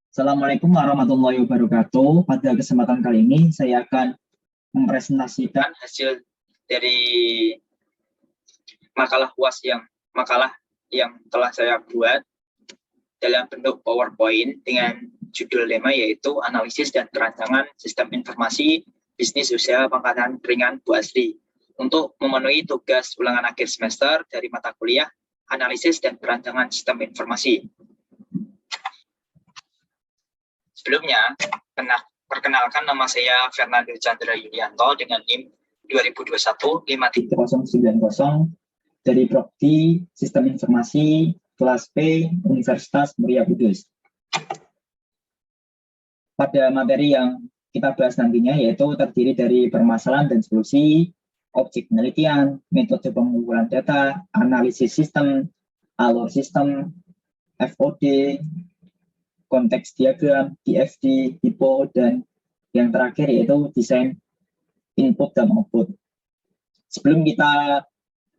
Assalamualaikum warahmatullahi wabarakatuh. Pada kesempatan kali ini saya akan mempresentasikan hasil dari makalah yang telah saya buat dalam bentuk PowerPoint dengan judul tema yaitu analisis dan perancangan sistem informasi bisnis usaha pangkatan ringan Bu Asri untuk memenuhi tugas ulangan akhir semester dari mata kuliah analisis dan perancangan sistem informasi. Sebelumnya, perkenalkan nama saya Fernando Chandra Yulianto dengan NIM 2021-53090 dari Prodi Sistem Informasi kelas P Universitas Muria Kudus. Pada materi yang kita bahas nantinya yaitu terdiri dari permasalahan dan solusi, objek penelitian, metode pengumpulan data, analisis sistem, alur sistem, FOD, konteks diagram, DFD, typo, dan yang terakhir yaitu desain input dan output. Sebelum kita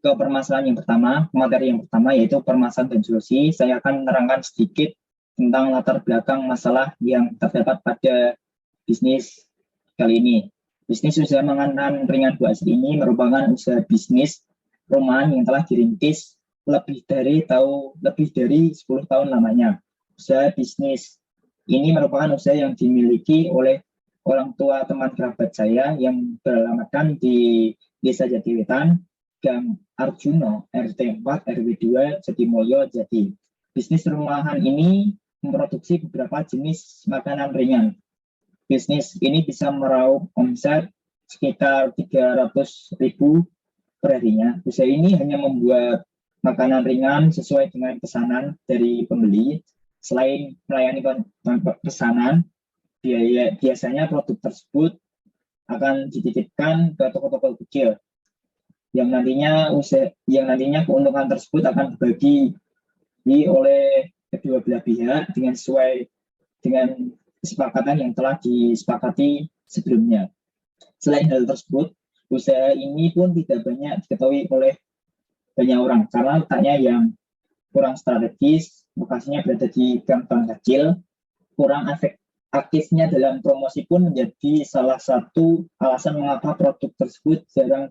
ke permasalahan yang pertama, materi yang pertama yaitu permasalahan dan solusi, saya akan menerangkan sedikit tentang latar belakang masalah yang terdapat pada bisnis kali ini. Bisnis usaha makanan ringan Bu Asri ini merupakan usaha bisnis rumahan yang telah dirintis lebih dari 10 tahun lamanya. Usaha bisnis ini merupakan usaha yang dimiliki oleh orang tua teman kerabat saya yang beralamatkan di Desa Jatiwetan, Gang Arjuno, RT 4, RW 2, Jatimulyo, Jati. Bisnis rumahan ini memproduksi beberapa jenis makanan ringan. Bisnis ini bisa meraup omset sekitar 300.000 per harinya. Usaha ini hanya membuat makanan ringan sesuai dengan pesanan dari pembeli. Selain melayani pesanan, biasanya produk tersebut akan dititipkan ke toko-toko kecil yang nantinya keuntungan tersebut akan dibagi oleh kedua belah pihak sesuai dengan kesepakatan yang telah disepakati sebelumnya. Selain hal tersebut, usaha ini pun tidak banyak diketahui oleh banyak orang karena letaknya yang kurang strategis, lokasinya berada di gang-gang kecil, kurang aktifnya dalam promosi pun menjadi salah satu alasan mengapa produk tersebut jarang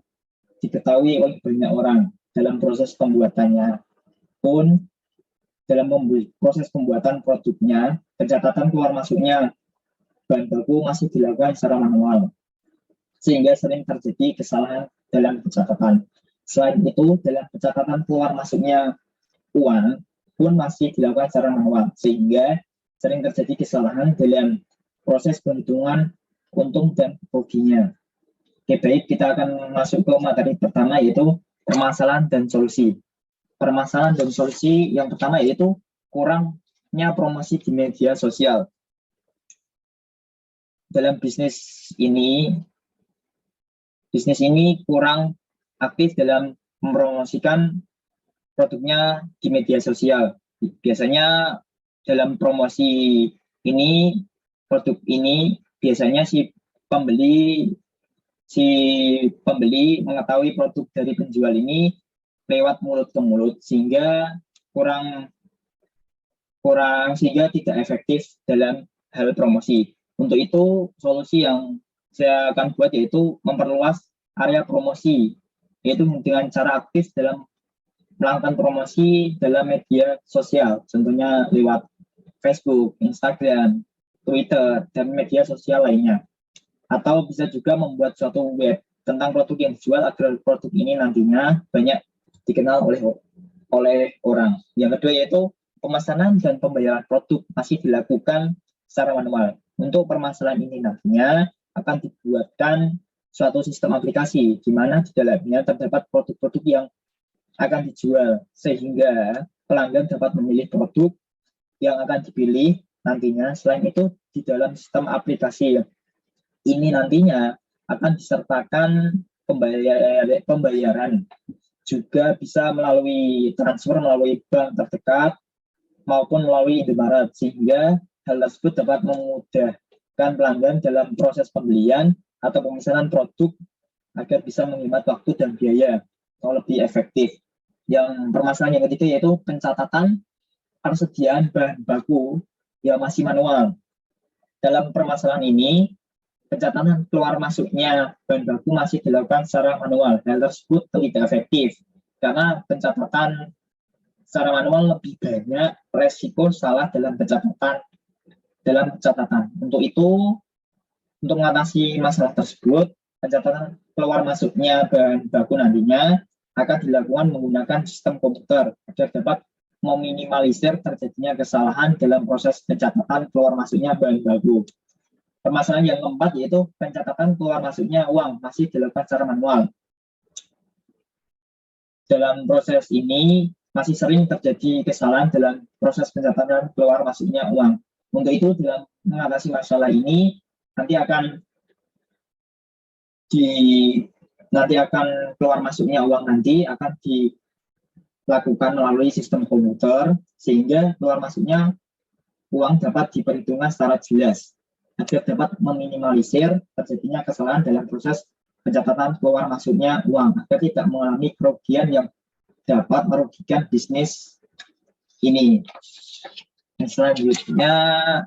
diketahui oleh banyak orang. Dalam proses pembuatannya pun, dalam proses pembuatan produknya, pencatatan keluar masuknya bahan baku masih dilakukan secara manual, sehingga sering terjadi kesalahan dalam pencatatan. Selain itu, dalam pencatatan keluar masuknya uang pun masih dilakukan secara manual, sehingga sering terjadi kesalahan dalam proses penghitungan untung dan ruginya. Oke, baik, kita akan masuk ke materi pertama yaitu permasalahan dan solusi. Permasalahan dan solusi yang pertama yaitu kurangnya promosi di media sosial. Dalam bisnis ini kurang aktif dalam mempromosikan produknya di media sosial. Biasanya dalam promosi produk ini biasanya si pembeli mengetahui produk dari penjual ini lewat mulut ke mulut, sehingga sehingga tidak efektif dalam hal promosi. Untuk itu, solusi yang saya akan buat yaitu memperluas area promosi, yaitu dengan cara aktif dalam melakukan promosi dalam media sosial, contohnya lewat Facebook, Instagram, Twitter, dan media sosial lainnya. Atau bisa juga membuat suatu web tentang produk yang dijual agar produk ini nantinya banyak dikenal oleh orang. Yang kedua yaitu pemesanan dan pembayaran produk masih dilakukan secara manual. Untuk permasalahan ini nantinya akan dibuatkan suatu sistem aplikasi di mana di dalamnya terdapat produk-produk yang akan dijual, sehingga pelanggan dapat memilih produk yang akan dipilih nantinya. Selain itu, di dalam sistem aplikasi ini nantinya akan disertakan pembayaran, juga bisa melalui transfer melalui bank terdekat maupun melalui Indomaret, sehingga hal tersebut dapat memudahkan pelanggan dalam proses pembelian atau pemesanan produk agar bisa menghemat waktu dan biaya atau lebih efektif. Yang permasalahan yang ketiga yaitu pencatatan persediaan bahan baku ya masih manual. Dalam permasalahan ini, pencatatan keluar masuknya bahan baku masih dilakukan secara manual. Hal tersebut tidak efektif karena pencatatan secara manual lebih banyak resiko salah dalam pencatatan. Untuk itu, untuk mengatasi masalah tersebut, pencatatan keluar masuknya bahan baku nantinya akan dilakukan menggunakan sistem komputer agar dapat meminimalisir terjadinya kesalahan dalam proses pencatatan keluar masuknya bahan baku. Permasalahan yang keempat yaitu pencatatan keluar masuknya uang masih dilakukan secara manual. Dalam proses ini masih sering terjadi kesalahan dalam proses pencatatan keluar masuknya uang. Untuk itu, dalam mengatasi masalah ini nanti akan keluar masuknya uang nanti akan dilakukan melalui sistem komputer sehingga keluar masuknya uang dapat diperhitungkan secara jelas agar dapat meminimalisir terjadinya kesalahan dalam proses pencatatan keluar masuknya uang agar tidak mengalami kerugian yang dapat merugikan bisnis ini. Yang selanjutnya,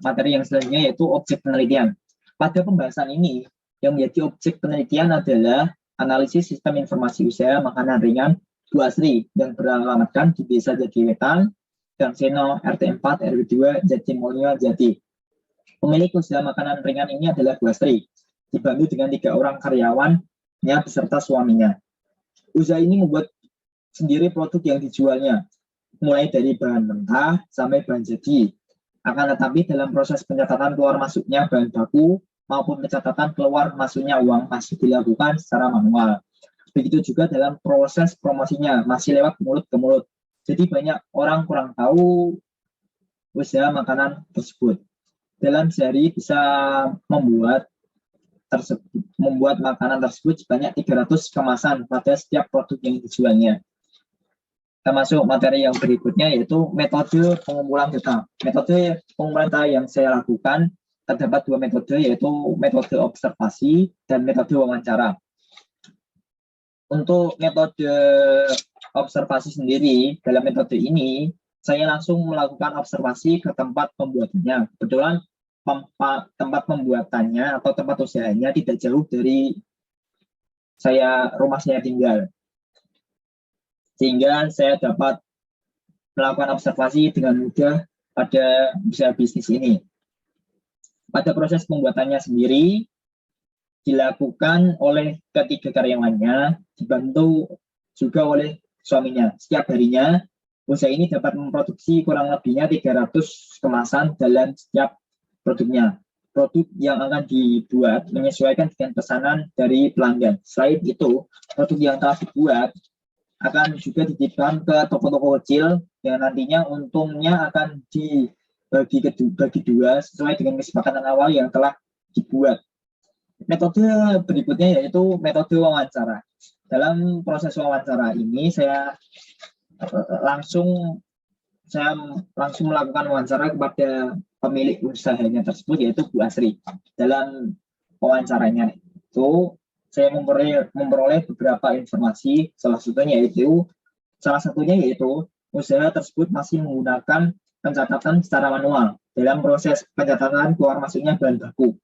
materi yang selanjutnya yaitu objek penelitian. Pada pembahasan ini, yang menjadi objek penelitian adalah analisis sistem informasi usaha makanan ringan Bu Asri yang beralamatkan di Desa Jatiwetan, Gang Seno, RT 4, RW 2, Jatimulyo, Jati. Pemilik usaha makanan ringan ini adalah Bu Asri, dibantu dengan 3 orang karyawannya beserta suaminya. Usaha ini membuat sendiri produk yang dijualnya, mulai dari bahan mentah sampai bahan jadi. Akan tetapi dalam proses pencatatan keluar masuknya bahan baku maupun pencatatan keluar masuknya uang masih dilakukan secara manual. Begitu juga dalam proses promosinya masih lewat mulut ke mulut. Jadi banyak orang kurang tahu usaha makanan tersebut. Dalam sehari bisa membuat makanan tersebut sebanyak 300 kemasan pada setiap produk yang dijualnya. Kita masuk materi yang berikutnya yaitu metode pengumpulan data. Metode pengumpulan data yang saya lakukan terdapat 2 metode yaitu metode observasi dan metode wawancara. Untuk metode observasi sendiri, dalam metode ini saya langsung melakukan observasi ke tempat pembuatannya. Kebetulan tempat pembuatannya atau tempat usahanya tidak jauh dari rumah saya tinggal. Sehingga saya dapat melakukan observasi dengan mudah pada usaha bisnis ini. Pada proses pembuatannya sendiri dilakukan oleh ketiga karyawannya, dibantu juga oleh suaminya. Setiap harinya, usaha ini dapat memproduksi kurang lebihnya 300 kemasan dalam setiap produknya. Produk yang akan dibuat menyesuaikan dengan pesanan dari pelanggan. Selain itu, produk yang telah dibuat akan juga dititipkan ke toko-toko kecil yang nantinya untungnya akan dibagi dua sesuai dengan kesepakatan awal yang telah dibuat. Metode berikutnya yaitu metode wawancara. Dalam proses wawancara ini saya langsung melakukan wawancara kepada pemilik usahanya tersebut yaitu Bu Asri. Dalam wawancaranya itu saya memperoleh beberapa informasi, salah satunya yaitu usaha tersebut masih menggunakan pencatatan secara manual dalam proses pencatatan keluar masuknya bahan baku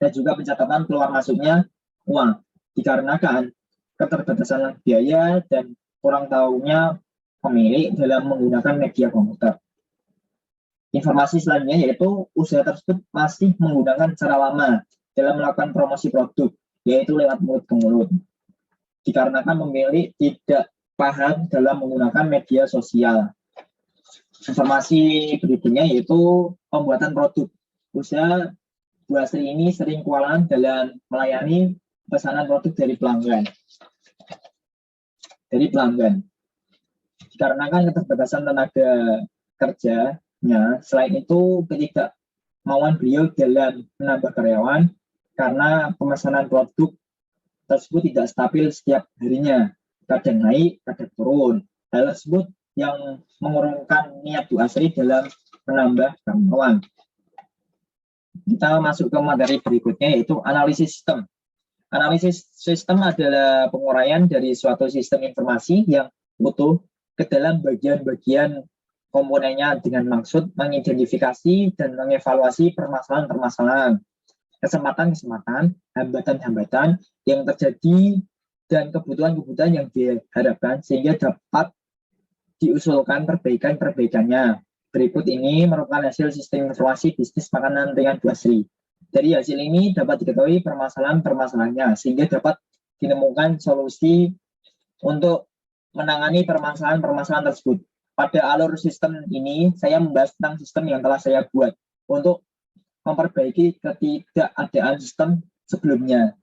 dan juga pencatatan keluar masuknya uang, dikarenakan keterbatasan biaya dan kurang tahunya pemilik dalam menggunakan media komputer. Informasi selanjutnya yaitu usaha tersebut masih menggunakan cara lama dalam melakukan promosi produk, yaitu lewat mulut ke mulut. Dikarenakan pemilik tidak paham dalam menggunakan media sosial. Informasi berikutnya yaitu pembuatan produk. Usaha Bu Asri ini sering kewalahan dalam melayani pesanan produk dari pelanggan. Dikarenakan keterbatasan tenaga kerjanya, selain itu ketidakmauan beliau dalam menambah karyawan, karena pemesanan produk tersebut tidak stabil setiap harinya, kadang naik, kadang turun. Hal tersebut yang mengurungkan niat Bu Asri dalam menambah karyawan. Kita masuk ke materi berikutnya yaitu analisis sistem. Analisis sistem adalah penguraian dari suatu sistem informasi yang utuh ke dalam bagian-bagian komponennya dengan maksud mengidentifikasi dan mengevaluasi permasalahan-permasalahan, kesempatan-kesempatan, hambatan-hambatan yang terjadi, dan kebutuhan-kebutuhan yang diharapkan sehingga dapat diusulkan perbaikan-perbaikannya. Berikut ini merupakan hasil sistem informasi bisnis makanan ringan Bu Asri. Dari hasil ini dapat diketahui permasalahan-permasalahannya sehingga dapat ditemukan solusi untuk menangani permasalahan-permasalahan tersebut. Pada alur sistem ini, saya membahas tentang sistem yang telah saya buat untuk memperbaiki ketidakadaan sistem sebelumnya.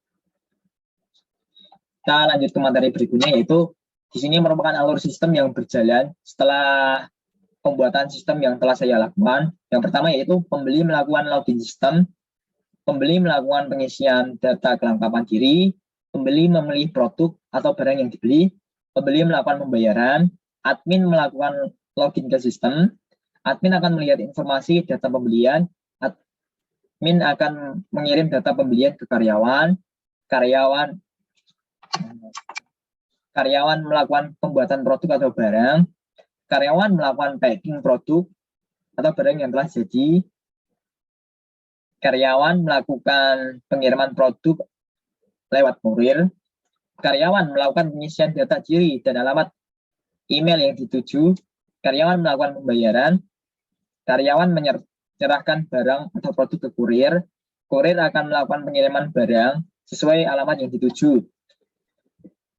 Kita lanjut ke materi berikutnya, yaitu di sini merupakan alur sistem yang berjalan setelah pembuatan sistem yang telah saya lakukan. Yang pertama yaitu pembeli melakukan login sistem, pembeli melakukan pengisian data kelengkapan diri, pembeli memilih produk atau barang yang dibeli, pembeli melakukan pembayaran, admin melakukan login ke sistem, admin akan melihat informasi data pembelian, admin akan mengirim data pembelian ke karyawan, karyawan melakukan pembuatan produk atau barang, karyawan melakukan packing produk atau barang yang telah jadi, karyawan melakukan pengiriman produk lewat kurir, karyawan melakukan pengisian data diri dan alamat email yang dituju, karyawan melakukan pembayaran, karyawan menyerahkan barang atau produk ke kurir, kurir akan melakukan pengiriman barang sesuai alamat yang dituju,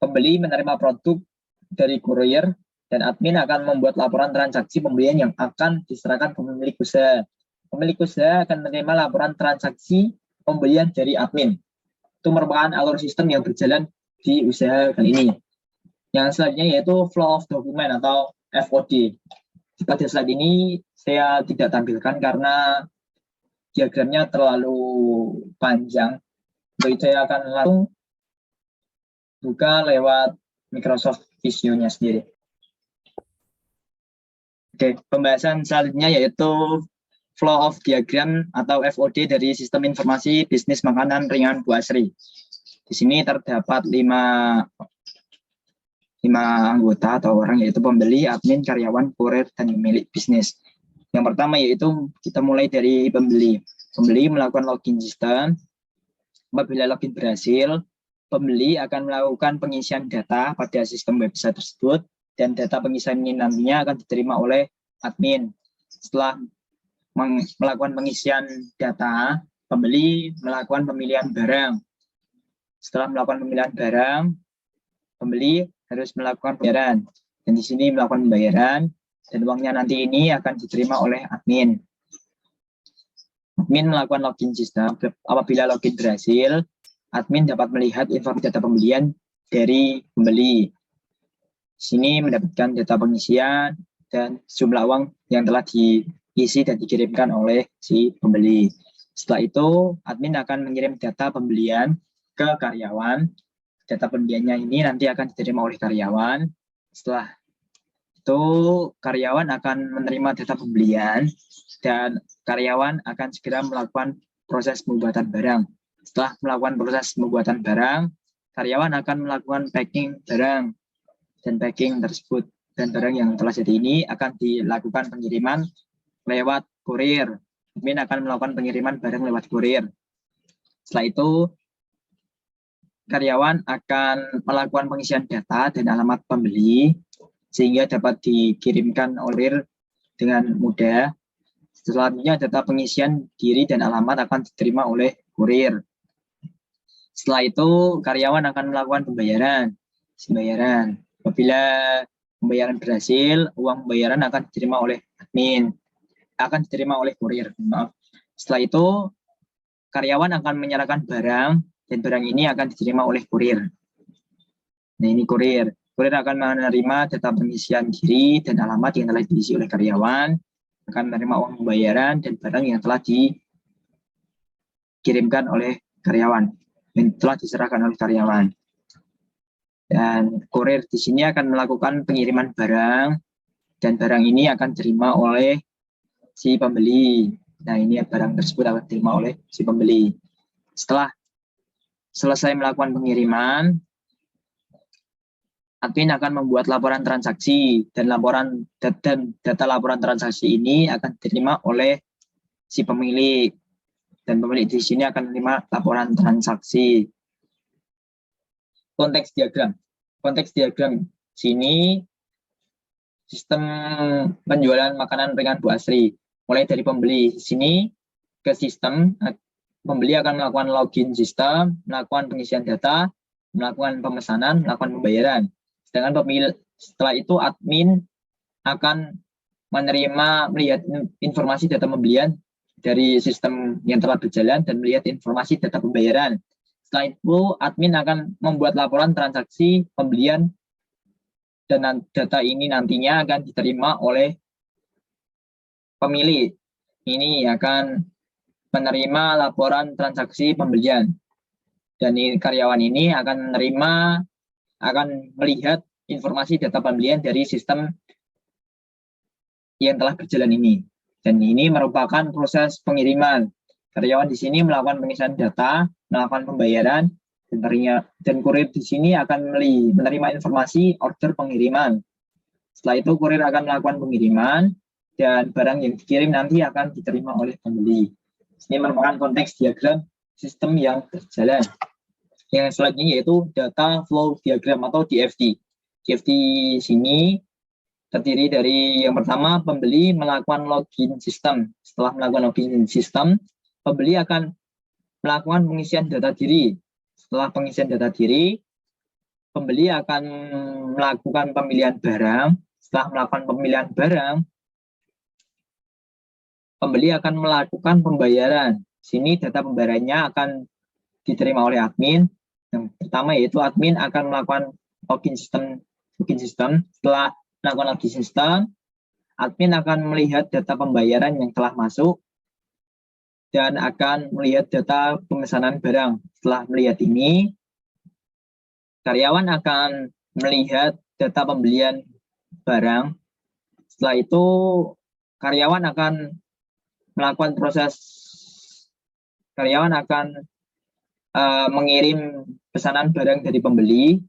pembeli menerima produk dari kurir, dan admin akan membuat laporan transaksi pembelian yang akan diserahkan ke pemilik usaha. Pemilik usaha akan menerima laporan transaksi pembelian dari admin. Itu merupakan alur sistem yang berjalan di usaha kali ini. Yang selanjutnya yaitu flow of document atau FOD. Pada slide ini saya tidak tampilkan karena diagramnya terlalu panjang. Jadi saya akan langsung buka lewat Microsoft Visio-nya sendiri. Oke, pembahasan selanjutnya yaitu flow of diagram atau FOD dari sistem informasi bisnis makanan ringan Bu Asri. Di sini terdapat 5 anggota atau orang, yaitu pembeli, admin, karyawan, kurir, dan pemilik bisnis. Yang pertama yaitu kita mulai dari pembeli. Pembeli melakukan login sistem. Apabila login berhasil, pembeli akan melakukan pengisian data pada sistem website tersebut, dan data pengisian ini nantinya akan diterima oleh admin. Setelah melakukan pengisian data, pembeli melakukan pemilihan barang. Setelah melakukan pemilihan barang, pembeli harus melakukan pembayaran, dan di sini melakukan pembayaran, dan uangnya nanti ini akan diterima oleh admin. Admin melakukan login sistem. Apabila login berhasil, admin dapat melihat informasi data pembelian dari pembeli. Di sini mendapatkan data pengisian dan jumlah uang yang telah diisi dan dikirimkan oleh si pembeli. Setelah itu, admin akan mengirim data pembelian ke karyawan. Data pembeliannya ini nanti akan diterima oleh karyawan. Setelah itu, karyawan akan menerima data pembelian dan karyawan akan segera melakukan proses pembuatan barang. Setelah melakukan proses pembuatan barang, karyawan akan melakukan packing barang, dan packing tersebut dan barang yang telah jadi ini akan dilakukan pengiriman lewat kurir. Admin akan melakukan pengiriman barang lewat kurir. Setelah itu, karyawan akan melakukan pengisian data dan alamat pembeli sehingga dapat dikirimkan kurir dengan mudah. Selanjutnya data pengisian diri dan alamat akan diterima oleh kurir. Setelah itu karyawan akan melakukan pembayaran. Apabila pembayaran berhasil, uang pembayaran akan diterima oleh admin, akan diterima oleh kurir. Maaf. Setelah itu karyawan akan menyerahkan barang, dan barang ini akan diterima oleh kurir. Nah, ini kurir. Kurir akan menerima data pengisian diri dan alamat yang telah diisi oleh karyawan, akan menerima uang pembayaran dan barang yang telah dikirimkan oleh karyawan, yang telah diserahkan oleh karyawan. Dan kurir di sini akan melakukan pengiriman barang, dan barang ini akan diterima oleh si pembeli. Nah, ini barang tersebut akan diterima oleh si pembeli. Setelah selesai melakukan pengiriman, admin akan membuat laporan transaksi dan data laporan transaksi ini akan diterima oleh si pemilik, dan pemilik di sini akan menerima laporan transaksi. Konteks diagram sini sistem penjualan makanan ringan Bu Asri. Mulai dari pembeli di sini ke sistem, pembeli akan melakukan login sistem, melakukan pengisian data, melakukan pemesanan, melakukan pembayaran. Sedangkan setelah itu admin akan melihat informasi data pembelian dari sistem yang telah berjalan dan melihat informasi data pembayaran. Setelah itu admin akan membuat laporan transaksi pembelian, dan data ini nantinya akan diterima oleh pemilik. Ini akan menerima laporan transaksi pembelian, dan karyawan ini akan melihat informasi data pembelian dari sistem yang telah berjalan ini. Dan ini merupakan proses pengiriman. Karyawan di sini melakukan pengisian data, melakukan pembayaran, dan kurir di sini akan menerima informasi order pengiriman. Setelah itu kurir akan melakukan pengiriman, dan barang yang dikirim nanti akan diterima oleh pembeli. Ini merupakan konteks diagram sistem yang berjalan. Yang selanjutnya yaitu data flow diagram atau DFD. DFD sini terdiri dari yang pertama, pembeli melakukan login sistem. Setelah melakukan login sistem, pembeli akan melakukan pengisian data diri. Setelah pengisian data diri, pembeli akan melakukan pemilihan barang. Setelah melakukan pemilihan barang, pembeli akan melakukan pembayaran. Sini data pembayarannya akan diterima oleh admin. Yang pertama yaitu admin akan melakukan login sistem. Setelah melakukan login sistem, admin akan melihat data pembayaran yang telah masuk dan akan melihat data pemesanan barang. Setelah melihat ini, karyawan akan melihat data pembelian barang. Setelah itu, karyawan akan mengirim pesanan barang dari pembeli.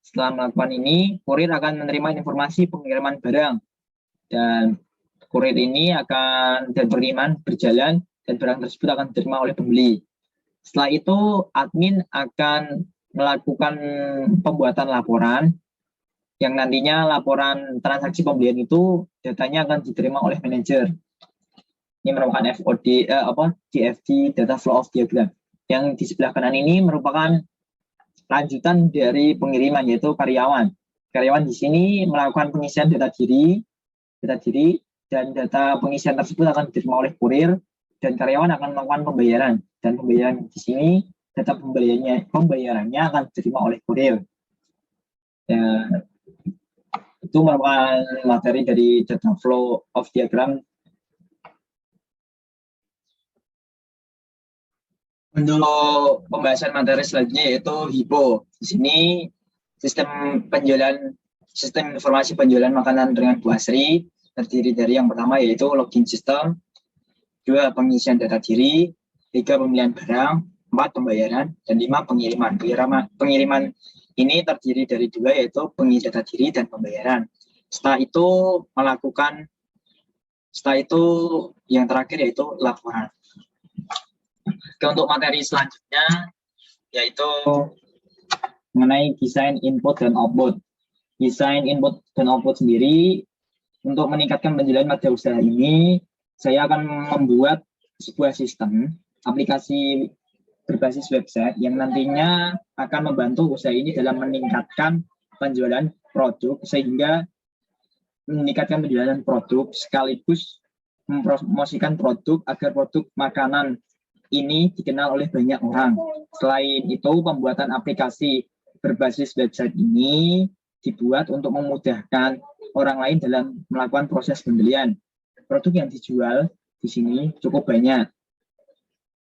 Setelah melakukan ini, kurir akan menerima informasi pengiriman barang, dan kurir ini dan pengiriman berjalan, dan barang tersebut akan diterima oleh pembeli. Setelah itu, admin akan melakukan pembuatan laporan, yang nantinya laporan transaksi pembelian itu datanya akan diterima oleh manajer. Ini merupakan DFD, data flow of diagram. Yang di sebelah kanan ini merupakan lanjutan dari pengiriman, yaitu karyawan. Karyawan di sini melakukan pengisian data diri, dan data pengisian tersebut akan diterima oleh kurir, dan karyawan akan melakukan pembayaran. Dan pembayaran di sini, data pembayarannya akan diterima oleh kurir. Dan itu merupakan materi dari data flow of diagram. Untuk pembahasan materi selanjutnya yaitu HIPO. Di sini sistem informasi penjualan makanan ringan Bu Asri terdiri dari yang pertama yaitu login sistem, 2 pengisian data diri, 3 pemilihan barang, 4 pembayaran, dan 5 pengiriman. Pengiriman ini terdiri dari 2 yaitu pengisian data diri dan pembayaran. Setelah itu yang terakhir yaitu laporan. Untuk materi selanjutnya yaitu mengenai desain input dan output. Desain input dan output sendiri, untuk meningkatkan penjualan pada usaha ini, saya akan membuat sebuah sistem aplikasi berbasis website yang nantinya akan membantu usaha ini dalam meningkatkan penjualan produk, sehingga meningkatkan penjualan produk sekaligus mempromosikan produk agar produk makanan ini dikenal oleh banyak orang. Selain itu, pembuatan aplikasi berbasis website ini dibuat untuk memudahkan orang lain dalam melakukan proses pembelian. Produk yang dijual di sini cukup banyak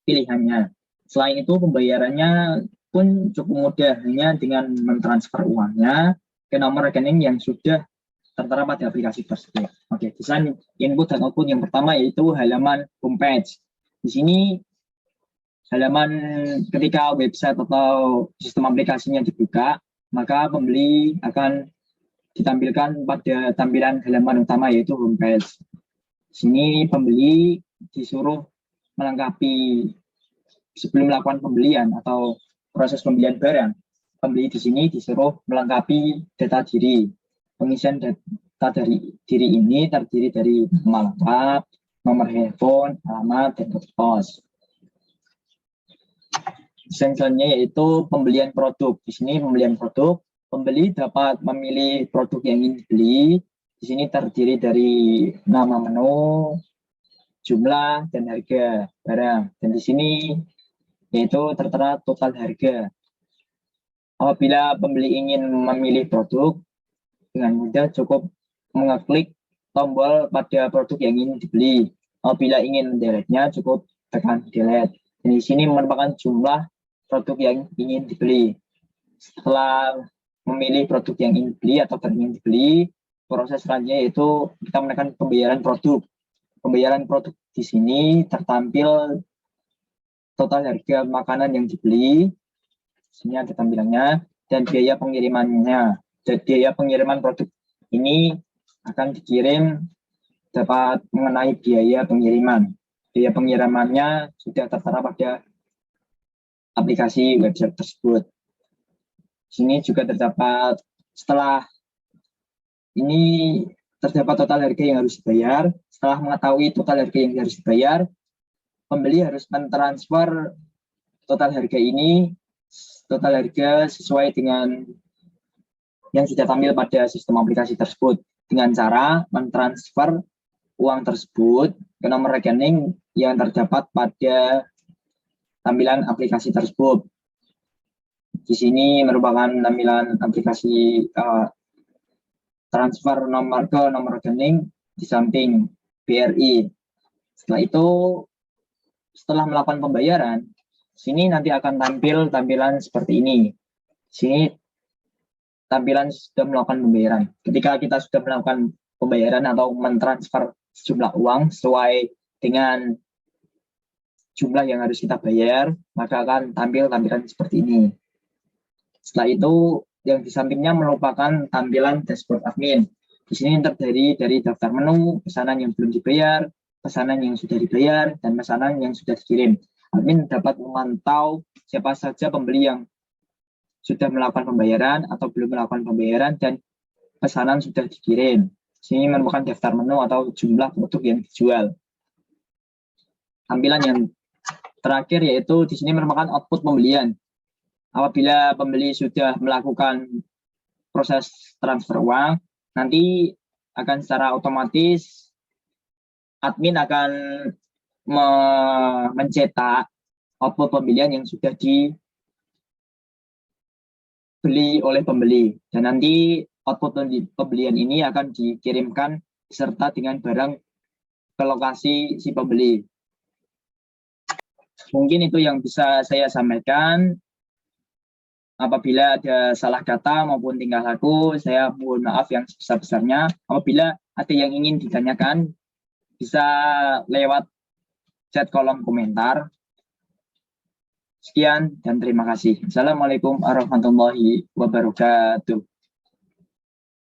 pilihannya. Selain itu, pembayarannya pun cukup mudah, hanya dengan mentransfer uangnya ke nomor rekening yang sudah tertera pada aplikasi tersebut. Oke, desain input dan output yang pertama yaitu halaman homepage. Di sini halaman ketika website atau sistem aplikasinya dibuka, maka pembeli akan ditampilkan pada tampilan halaman utama yaitu homepage. Sini pembeli disuruh melengkapi sebelum melakukan pembelian atau proses pembelian barang. Pembeli di sini disuruh melengkapi data diri. Pengisian data dari diri ini terdiri dari nama lengkap, nomor handphone, alamat, dan kode pos. Selanjutnya yaitu pembelian produk. Di sini pembelian produk, pembeli dapat memilih produk yang ingin dibeli. Di sini terdiri dari nama menu, jumlah, dan harga barang. Dan di sini yaitu tertera total harga. Apabila pembeli ingin memilih produk, dengan mudah cukup mengeklik tombol pada produk yang ingin dibeli. Apabila ingin mendeletnya, cukup tekan delete. Dan di sini merupakan jumlah produk yang ingin dibeli. Setelah memilih produk yang ingin dibeli atau ingin dibeli, proses selanjutnya yaitu kita menekan pembayaran produk. Pembayaran produk di sini tertampil total harga makanan yang dibeli. Sini ada tampilannya dan biaya pengirimannya. Dan biaya pengiriman produk ini akan dikirim dapat mengenai biaya pengiriman. Biaya pengirimannya sudah tertera pada aplikasi website tersebut. Sini juga terdapat setelah ini terdapat total harga yang harus dibayar. Setelah mengetahui total harga yang harus dibayar, pembeli harus mentransfer total harga ini, total harga sesuai dengan yang sudah tampil pada sistem aplikasi tersebut dengan cara mentransfer uang tersebut ke nomor rekening yang terdapat pada tampilan aplikasi tersebut. Di sini merupakan tampilan aplikasi transfer nomor ke nomor rekening di samping BRI. Setelah itu, setelah melakukan pembayaran, sini nanti akan tampil tampilan seperti ini. Sini tampilan sudah melakukan pembayaran. Ketika kita sudah melakukan pembayaran atau mentransfer sejumlah uang sesuai dengan jumlah yang harus kita bayar, maka akan tampil tampilan seperti ini. Setelah itu, yang di sampingnya merupakan tampilan dashboard admin. Di sini terdiri dari daftar menu, pesanan yang belum dibayar, pesanan yang sudah dibayar, dan pesanan yang sudah dikirim. Admin dapat memantau siapa saja pembeli yang sudah melakukan pembayaran atau belum melakukan pembayaran dan pesanan sudah dikirim. Sini merupakan daftar menu atau jumlah produk yang dijual. Tampilan yang terakhir yaitu di sini merupakan output pembelian. Apabila pembeli sudah melakukan proses transfer uang, nanti akan secara otomatis admin akan mencetak output pembelian yang sudah dibeli oleh pembeli, dan nanti output pembelian ini akan dikirimkan beserta dengan barang ke lokasi si pembeli. Mungkin itu yang bisa saya sampaikan. Apabila ada salah kata maupun tingkah laku, saya mohon maaf yang sebesar-besarnya. Apabila ada yang ingin ditanyakan, bisa lewat chat kolom komentar. Sekian dan terima kasih. Assalamualaikum warahmatullahi wabarakatuh.